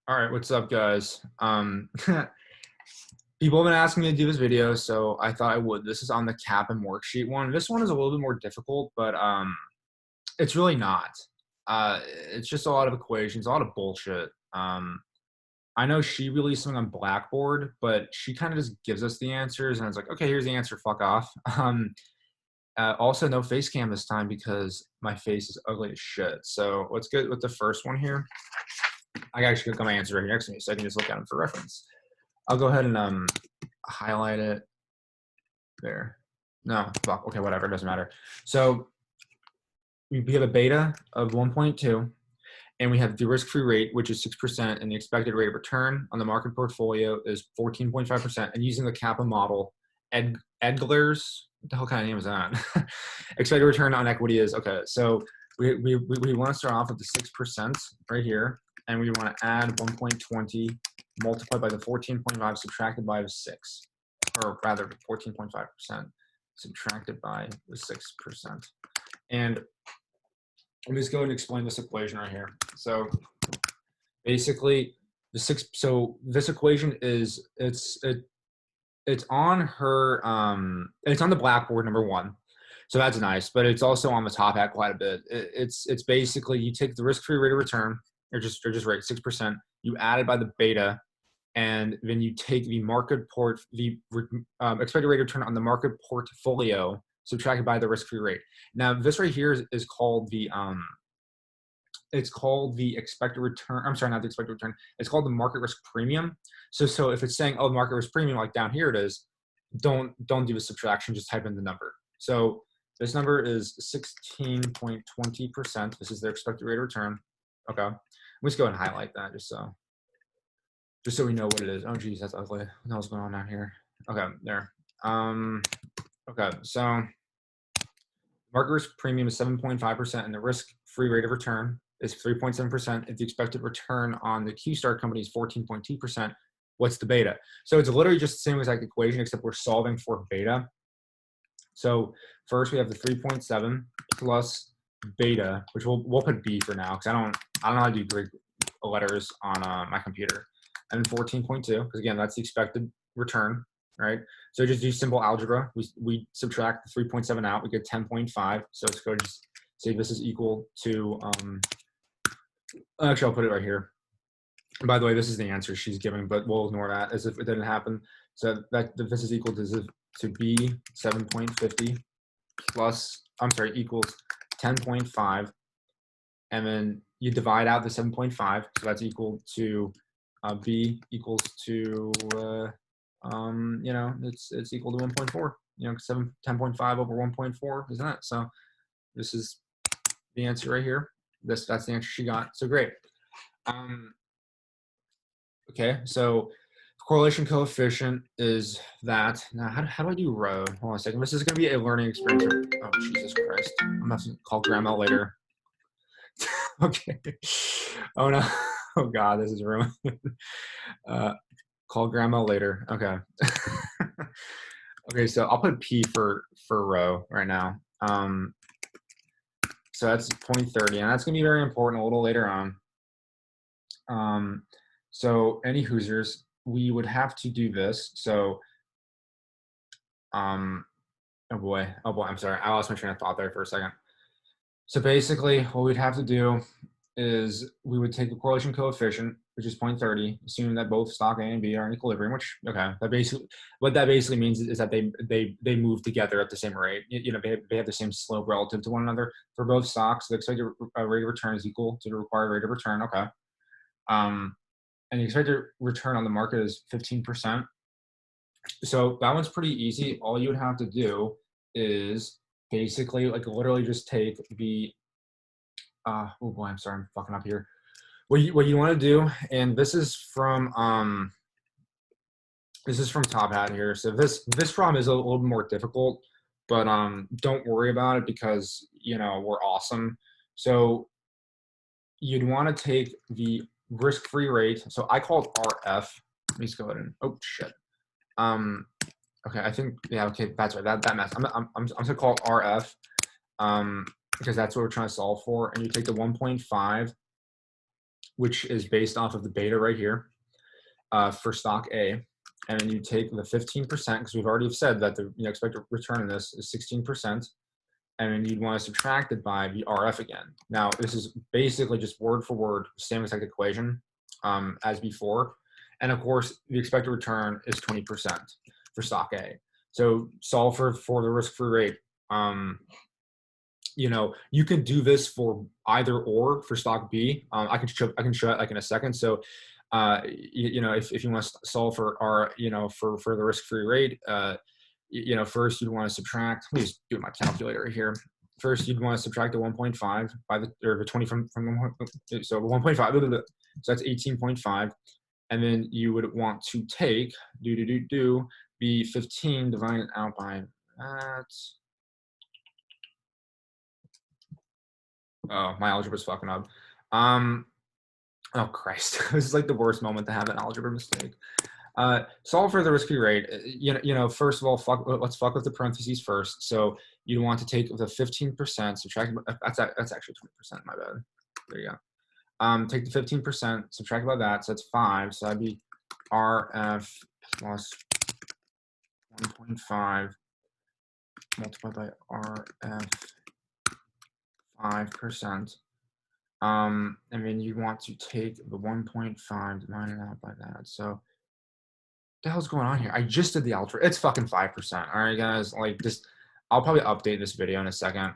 All right, what's up, guys? People have been asking me to do this video, so I thought I would. This is on the CAPM worksheet one. This one is a little bit more difficult, but it's really not. It's just a lot of equations, a lot of bullshit. I know she released something on Blackboard, but she kind of just gives us the answers, and it's like, okay, here's the answer. Fuck off. Also, no face cam this time because my face is ugly as shit. So let's get with the first one here. I actually got my answer right here next to me, so I can just look at them for reference. I'll go ahead and highlight it there. No, fuck. Okay, whatever. It doesn't matter. So we have a beta of 1.2, and we have the risk-free rate, which is 6%, and the expected rate of return on the market portfolio is 14.5%. And using the CAPM model, Edgler's, what the hell kind of name is that? Expected return on equity is, okay, so we want to start off with the 6% right here, and we want to add 1.20 multiplied by the 14.5 subtracted by the 6, or rather 14.5% subtracted by the 6%. And let me just go ahead and explain this equation right here. So basically, so this equation is it's on her it's on the Blackboard, number one. So that's nice, but it's also on the top hat quite a bit. It's basically you take the risk-free rate of return, or just rate 6%. You add it by the beta, and then you take the expected rate of return on the market portfolio subtracted by the risk-free rate. Now this right here is called the it's called the expected return. I'm sorry, not the expected return. It's called the market risk premium. So if it's saying, oh, market risk premium, like down here it is, don't do the subtraction, just type in the number. So this number is 16.20%. This is their expected rate of return. Okay, let's go and highlight that just so we know what it is. Oh geez, that's ugly. What the hell's going on down here? Okay, there. Okay, so market risk premium is 7.5%, and the risk-free rate of return is 3.7%. If the expected return on the Q-Star company is 14.2%, what's the beta? So it's literally just the same exact equation, except we're solving for beta. So first we have the 3.7 plus beta, which we'll put B for now, because I don't know how to do Greek letters on my computer. And then 14.2, because again, that's the expected return, right? So just do simple algebra. We subtract the 3.7 out, we get 10.5. So let's go just say this is equal to, actually I'll put it right here. And by the way, this is the answer she's giving, but we'll ignore that as if it didn't happen. So that this is equal to B 7.50 plus, I'm sorry, equals 10.5. And then you divide out the 7.5, so that's equal to B equals to, you know, it's equal to 1.4. You know, 10.5 over 1.4 is that. So this is the answer right here. That's the answer she got. So great. Okay, so correlation coefficient is that. Now, how do I do rho? Hold on a second. This is going to be a learning experience. Oh, Jesus Christ. I'm going to have to call grandma later. Okay. Oh, no. Oh, God, this is ruined. Call grandma later. Okay. Okay, so I'll put P for rho right now. So that's 0.30, and that's going to be very important a little later on. So any Hoosiers, we would have to do this. So, oh boy, I'm sorry. I lost my train of thought there for a second. So basically what we'd have to do is we would take the correlation coefficient, which is 0.30, assuming that both stock A and B are in equilibrium, which, okay, what that basically means is that they move together at the same rate. You know, they have the same slope relative to one another. For both stocks, the expected rate of return is equal to the required rate of return, okay. And the expected return on the market is 15%. So that one's pretty easy. All you would have to do is basically like literally just take the, oh boy, I'm sorry, I'm fucking up here. What you want to do, and this is from Top Hat here. So this problem is a little bit more difficult, but don't worry about it because, you know, we're awesome. So you'd want to take the risk-free rate. So I call it RF. Let me just go ahead and, oh shit. Okay, I think, yeah, okay, that's right. That mess. I'm gonna call it RF, because that's what we're trying to solve for. And you take the 1.5 which is based off of the beta right here for stock A. And then you take the 15%, because we've already said that the expected return in this is 16%. And then you'd want to subtract it by the RF again. Now, this is basically just word for word, same exact equation as before. And of course, the expected return is 20% for stock A. So solve for the risk-free rate. You can do this for either or for stock B. I can show that like in a second. So, if you want to solve for for the risk-free rate, first you'd want to subtract. Let me just do my calculator right here. First, you'd want to subtract the 1.5 by the 20 from so 1.5. So that's 18.5, and then you would want to take be 15 divided out by that. Oh, my algebra's fucking up. Oh Christ, this is like the worst moment to have an algebra mistake. Solve for the risk-free rate. First of all, let's fuck with the parentheses first. So you want to take the 15%, subtract. That's actually 20%. My bad. There you go. Take the 15%, subtract by that. So that's 5. So that'd be RF plus 1.5 multiplied by RF 5%. And then you want to take the 1.5 divided out by that. So what the hell's going on here? I just did the algebra. It's fucking 5%. All right, guys. Like this, I'll probably update this video in a second.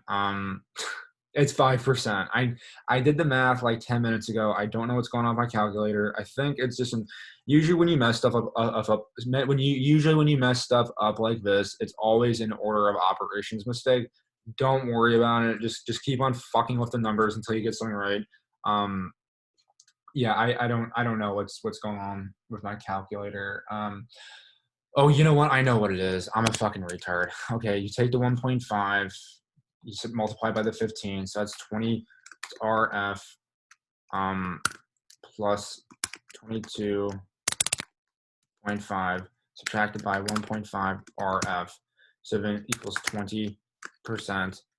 It's 5%. I did the math like 10 minutes ago. I don't know what's going on with my calculator. I think it's just usually when you mess stuff up, when you mess stuff up like this, it's always an order of operations mistake. Don't worry about it. Just keep on fucking with the numbers until you get something right. Yeah, I don't know what's going on with my calculator. Oh, you know what? I know what it is. I'm a fucking retard. Okay, you take the 1.5, you multiply by the 15, so that's 20 RF plus 22.5 subtracted by 1.5 RF, so then equals 20%.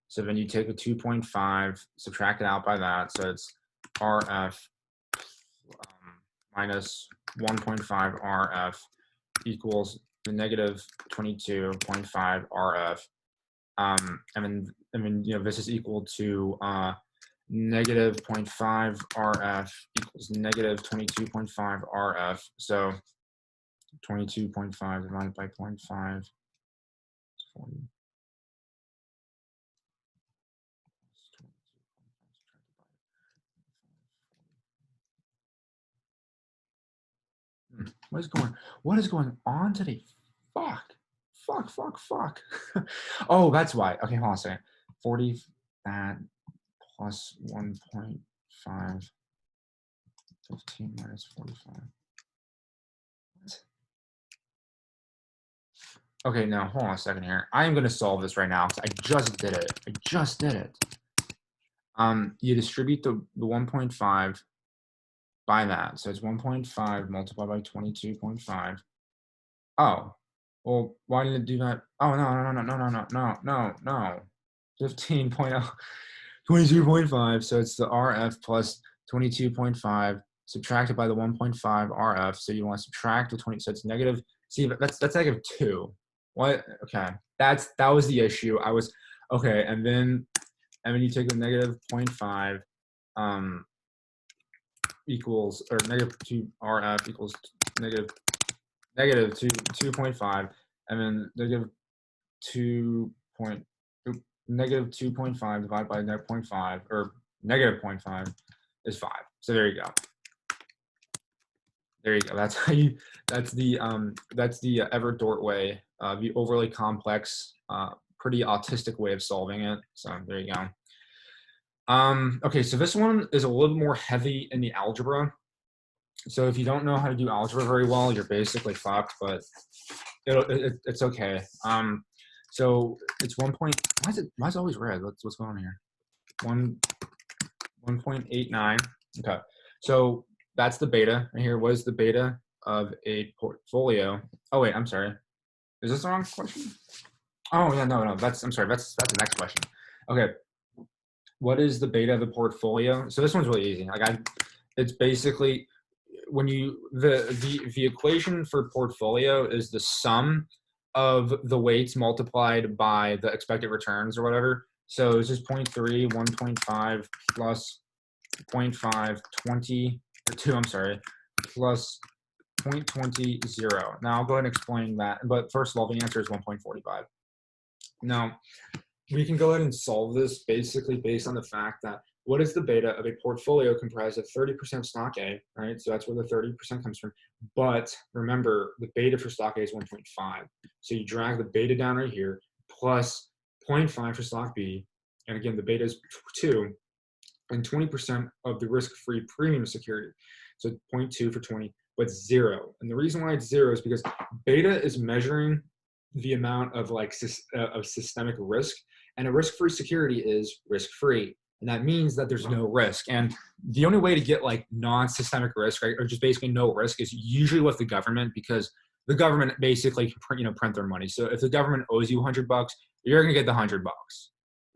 So then you take the 2.5, subtract it out by that, so it's RF minus 1.5 RF equals the negative 22.5 RF. And then this is equal to negative 0.5 RF equals negative 22.5 RF. So 22.5 divided by 0.5 is 40. What is going on today? Fuck. Oh, that's why. Okay, hold on a second. 40 that plus 1.5, 15 minus 45. What? Okay, now hold on a second here. I am going to solve this right now because I just did it. You distribute the 1.5 by that. So it's 1.5 multiplied by 22.5. Oh, well, why didn't it do that? Oh, no. 15.0, 22.5. So it's the RF plus 22.5 subtracted by the 1.5 RF. So you want to subtract the 20. So it's negative. See, that's negative 2. What? Okay, that was the issue. Okay, and then you take the negative 0.5 equals, or negative 2 RF equals negative 2.5, and then negative 2.5 divided by negative 0.5, or negative 0.5 is 5. So there you go. That's how you. That's the Everett Dort way, the overly complex, pretty autistic way of solving it. So there you go. Okay, so this one is a little more heavy in the algebra. So if you don't know how to do algebra very well, you're basically fucked, but it's okay. So it's 1. Why is it always red? What's going on here? 1.89. Okay, so that's the beta right here. What is the beta of a portfolio? Oh wait, I'm sorry. Is this the wrong question? Oh yeah, no. That's the next question. Okay. What is the beta of the portfolio? So this one's really easy. Like It's basically when you the equation for portfolio is the sum of the weights multiplied by the expected returns or whatever. So it's just 0.3, 1.5 plus 0.5, 20, or 2, I'm sorry, plus 0.20, 0. Now I'll go ahead and explain that. But first of all, the answer is 1.45. Now, we can go ahead and solve this basically based on the fact that what is the beta of a portfolio comprised of 30% stock A, right? So that's where the 30% comes from. But remember, the beta for stock A is 1.5. So you drag the beta down right here, plus 0.5 for stock B. And again, the beta is 2, and 20% of the risk-free premium security. So 0.2 for 20, but 0. And the reason why it's 0 is because beta is measuring the amount of of systemic risk, and a risk-free security is risk-free, and that means that there's no risk. And the only way to get like non-systemic risk, right, or just basically no risk, is usually with the government, because the government basically print their money. So if the government owes you $100, you're gonna get the $100.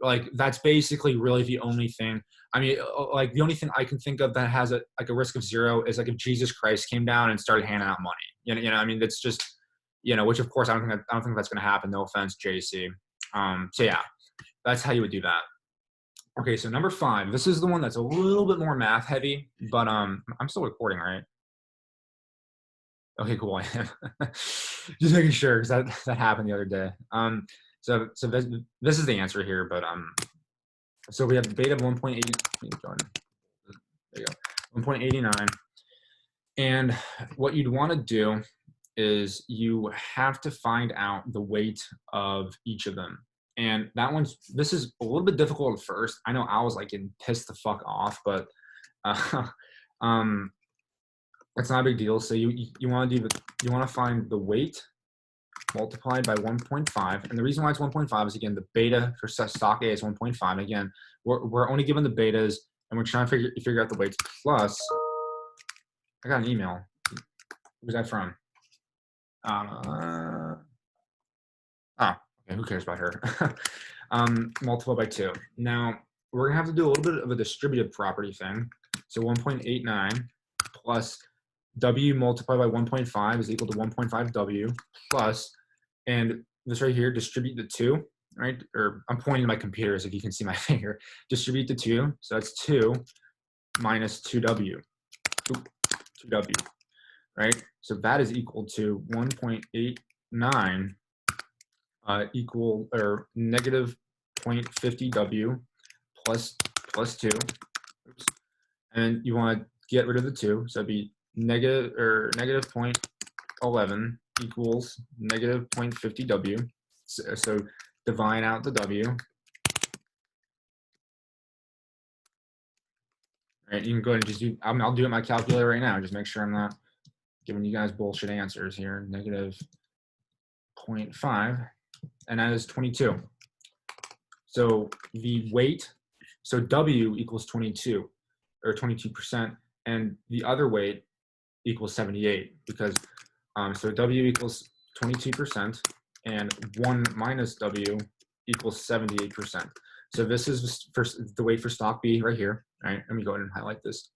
Like that's basically really the only thing. I mean, like the only thing I can think of that has a risk of 0 is like if Jesus Christ came down and started handing out money. I mean, that's just, which of course I don't think that's going to happen. No offense, JC. So yeah, that's how you would do that. Okay, so number 5. This is the one that's a little bit more math heavy, but I'm still recording, right? Okay, cool. I am. Just making sure, because that happened the other day. So this is the answer here, but so we have beta of 1.8. There you go, 1.89. And what you'd want to do is you have to find out the weight of each of them. And this is a little bit difficult at first. I know I was like getting pissed the fuck off, but it's not a big deal. So you want to find the weight multiplied by 1.5. And the reason why it's 1.5 is, again, the beta for stock A is 1.5. Again, we're only given the betas, and we're trying to figure out the weights. Plus, I got an email. Who's that from? Okay, who cares about her? Multiply by 2. Now, we're gonna have to do a little bit of a distributive property thing. So 1.89 plus W multiplied by 1.5 is equal to 1.5 W plus, and this right here, distribute the 2, right? Or I'm pointing to my computer, so if you can see my finger. Distribute the 2, so that's 2 minus 2W. 2W, right? So that is equal to 1.89 equal or negative 0.50 W plus 2. Oops. And you want to get rid of the 2, so it'd be negative 0.11 equals negative 0.50 W. So divide out the W. All right, you can go ahead and just do, I'll do it in my calculator right now, just make sure I'm not giving you guys bullshit answers here. Negative 0.5, and that is 22. So the weight, so W equals 22, or 22%, and the other weight equals 78, because so W equals 22%, and 1 minus W equals 78%. So this is the weight for stock B right here. All right, let me go ahead and highlight this.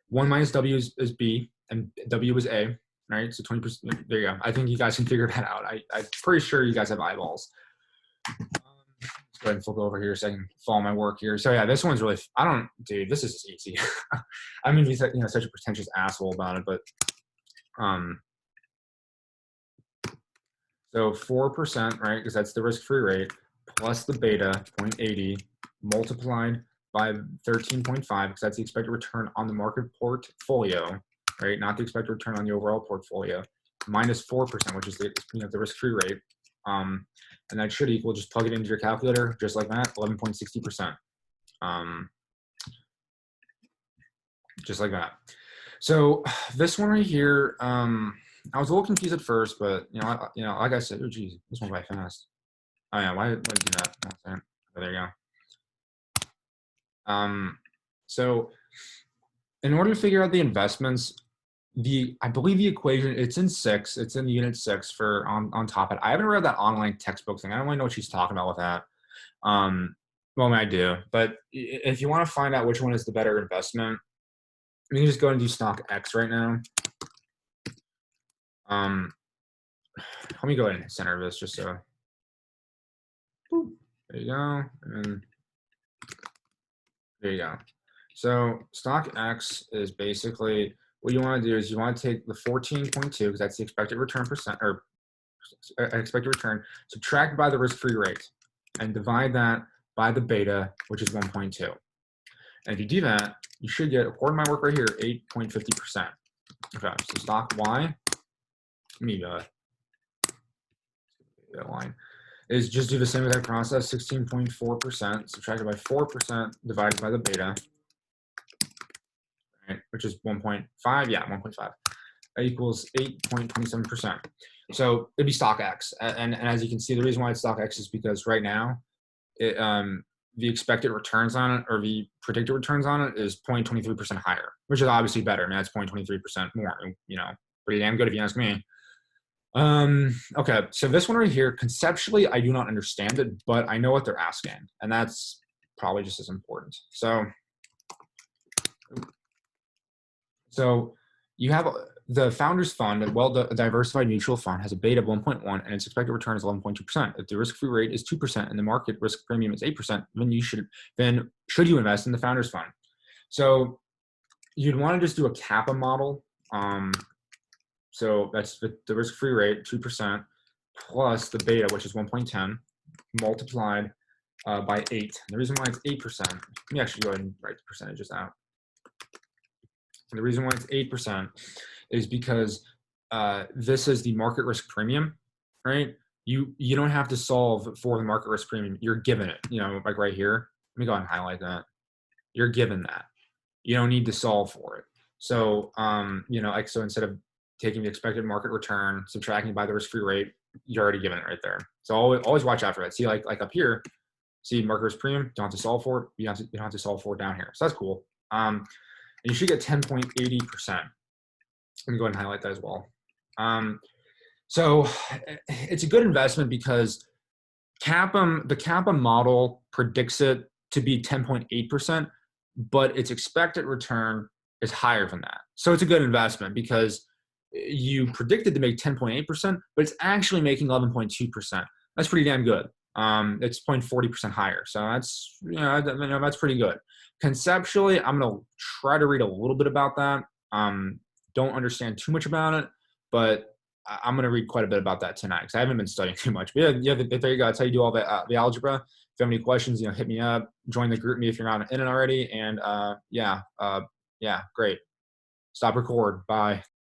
1 minus W is B, and W is A. Right, so 20%. There you go. I think you guys can figure that out. I'm pretty sure you guys have eyeballs. Let's go ahead and flip over here so I can follow my work here. So yeah, this one's really. Dude, this is easy. I mean, he's such a pretentious asshole about it, but so 4%, right? Because that's the risk-free rate, plus the beta 0.80 multiplied by 13.5, because that's the expected return on the market portfolio, right? Not the expected return on the overall portfolio, minus 4%, which is the the risk-free rate. And that should equal, just plug it into your calculator, just like that, 11.60%. Just like that. So this one right here, I was a little confused at first, but like I said, oh geez, this went by fast. Oh yeah, why did I do that? Oh, there you go. So in order to figure out the investments, I believe the equation, it's in unit 6 for on top of it. I haven't read that online textbook thing. I don't really know what she's talking about with that. Well, I do, but if you want to find out which one is the better investment, We can just go and do stock X right now. Let me go ahead and center this just so. Boop. There you go. And there you go. So stock X is basically what you want to do is you want to take the 14.2 because that's the expected return percent or expected return, subtract by the risk-free rate, and divide that by the beta, which is 1.2. And if you do that, you should get, according to my work right here, 8.50%. Okay, so stock Y, let me that line, is just do the same exact process, 16.4% subtracted by 4% divided by the beta, right, which is 1.5, yeah, 1.5. That equals 8.27%. So it'd be stock X. And as you can see, the reason why it's stock X is because right now, the expected returns on it or the predicted returns on it is 0.23% higher, which is obviously better. I mean, that's 0.23% more, you know, pretty damn good if you ask me. Okay, so this one right here, conceptually, I do not understand it, but I know what they're asking, and that's probably just as important. So you have the Founders Fund, a diversified mutual fund, has a beta of 1.1 and its expected return is 11.2%. If the risk-free rate is 2% and the market risk premium is 8%, then should you invest in the Founders Fund? So you'd want to just do a CAPM model. So that's the risk-free rate, 2%, plus the beta, which is 1.10, multiplied by 8. And the reason why it's 8%, let me actually go ahead and write the percentages out. And the reason why it's 8% is because this is the market risk premium, right? You don't have to solve for the market risk premium. You're given it, you know, like right here. Let me go ahead and highlight that. You're given that. You don't need to solve for it. So, you know, like, so instead of taking the expected market return, subtracting by the risk-free rate, you're already given it right there. So always watch out for that. See, like up here, see market risk premium, don't have to solve for it. You don't have to solve for it down here. So that's cool. And you should get 10.80%. Let me go ahead and highlight that as well. So it's a good investment because the CAPM model predicts it to be 10.8%, but its expected return is higher than that. So it's a good investment because you predicted to make 10.8%, but it's actually making 11.2%. That's pretty damn good. It's 0.40% higher. So that's, that's pretty good. Conceptually, I'm going to try to read a little bit about that. Don't understand too much about it, but I'm going to read quite a bit about that tonight because I haven't been studying too much. But yeah, there you go. That's how you do all the algebra. If you have any questions, hit me up. Join the GroupMe if you're not in it already. And yeah, great. Stop record. Bye.